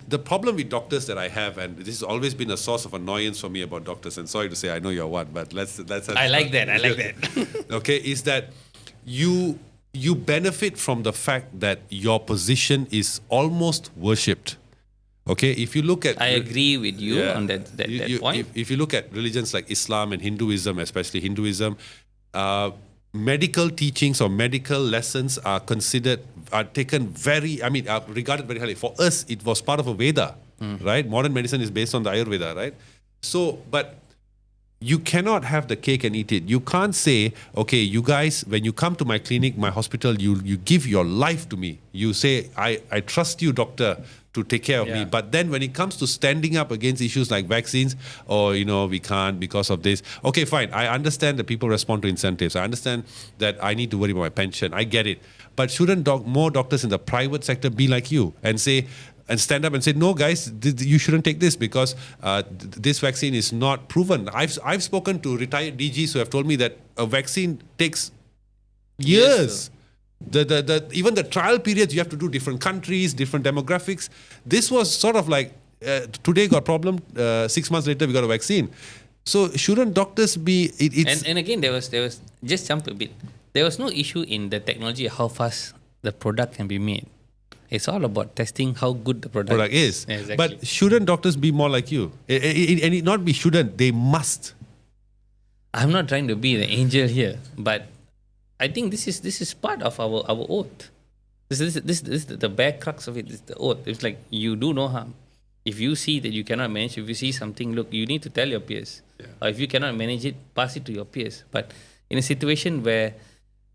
the problem with doctors that I have, and this has always been a source of annoyance for me about doctors, and sorry to say, I know you're one, but let's I like that. okay, is that you benefit from the fact that your position is almost worshipped. Okay, if you look at... I agree with you on that point. If you look at religions like Islam and Hinduism, especially Hinduism, medical teachings or medical lessons are taken regarded very highly. For us, it was part of a Veda, right? Modern medicine is based on the Ayurveda, right? So, but you cannot have the cake and eat it. You can't say, okay, you guys, when you come to my clinic, my hospital, you give your life to me. You say, I trust you, doctor, to take care of me. But then when it comes to standing up against issues like vaccines, or, we can't because of this. Okay, fine. I understand that people respond to incentives. I understand that I need to worry about my pension. I get it. But shouldn't more doctors in the private sector be like you and stand up and say, no, guys, you shouldn't take this because this vaccine is not proven. I've spoken to retired DGs who have told me that a vaccine takes years. Even the trial periods, you have to do different countries, different demographics. This was sort of like today got a problem, 6 months later we got a vaccine. So shouldn't doctors be? And again, there was just jump a bit. There was no issue in the technology how fast the product can be made. It's all about testing how good the product is. Yeah, exactly. But shouldn't doctors be more like you? And it not be shouldn't, they must. I'm not trying to be the angel here, but I think this is part of our oath. This is the bare crux of it. Is the oath. It's like you do no harm. If you see that you cannot manage, if you see something, look, you need to tell your peers. Yeah. Or if you cannot manage it, pass it to your peers. But in a situation where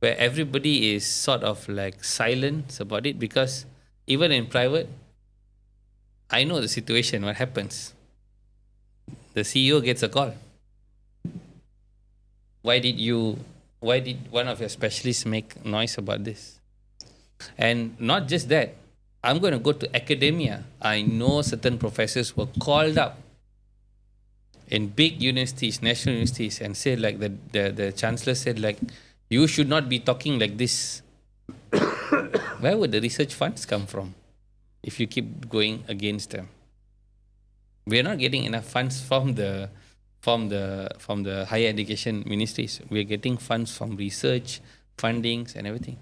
everybody is sort of like silent about it, because even in private, I know the situation, what happens. The CEO gets a call. Why did one of your specialists make noise about this? And not just that, I'm going to go to academia. I know certain professors were called up in big universities, national universities, and said like the chancellor said like, you should not be talking like this. Where would the research funds come from if you keep going against them? We're not getting enough funds from the higher education ministries. We're getting funds from research, fundings, and everything.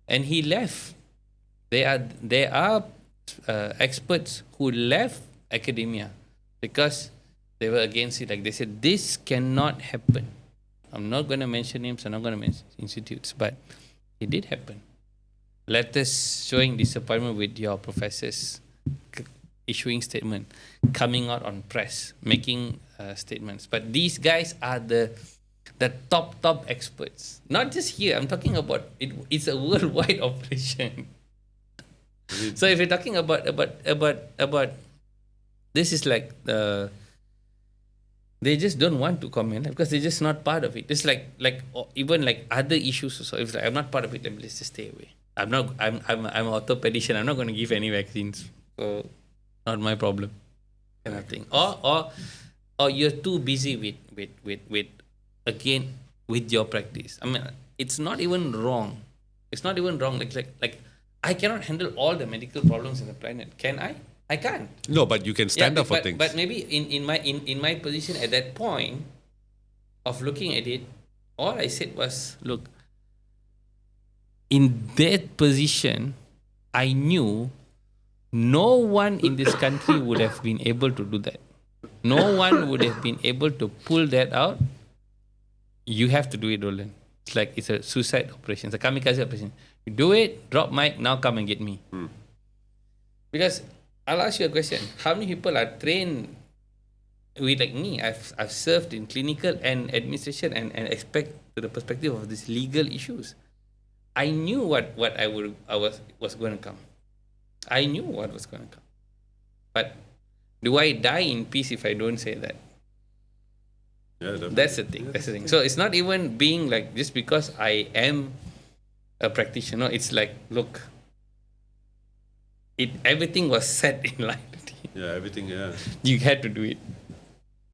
And he left. There are experts who left academia because they were against it. Like they said, this cannot happen. I'm not going to mention names. I'm not going to mention institutes, but it did happen. Letters showing disappointment with your professors, issuing statement, coming out on press, making statements. But these guys are the top experts. Not just here. I'm talking about it. It's a worldwide operation. So if you're talking about this, is like they just don't want to comment because they're just not part of it. It's like even like other issues. So if like, I'm not part of it, then let's just stay away. I'm an orthopedician. I'm not going to give any vaccines. So not my problem, kind of thing. Or you're too busy with again with your practice. I mean, it's not even wrong. It's not even wrong. Like I cannot handle all the medical problems in the planet. Can I? I can't. No, but you can stand up for things. But maybe in my position at that point of looking at it, all I said was, look, in that position, I knew no one in this country would have been able to do that. No one would have been able to pull that out. You have to do it, Roland. It's like it's a suicide operation. It's a kamikaze operation. You do it, drop mic, now come and get me. Because I'll ask you a question. How many people are trained with like me? I've served in clinical and administration and expect to the perspective of these legal issues. I knew what was going to come. I knew what was going to come. But do I die in peace if I don't say that? Yeah, that's the thing. So it's not even being like just because I am a practitioner. It's like, look, everything was set in line. Yeah, everything. Yeah. You had to do it.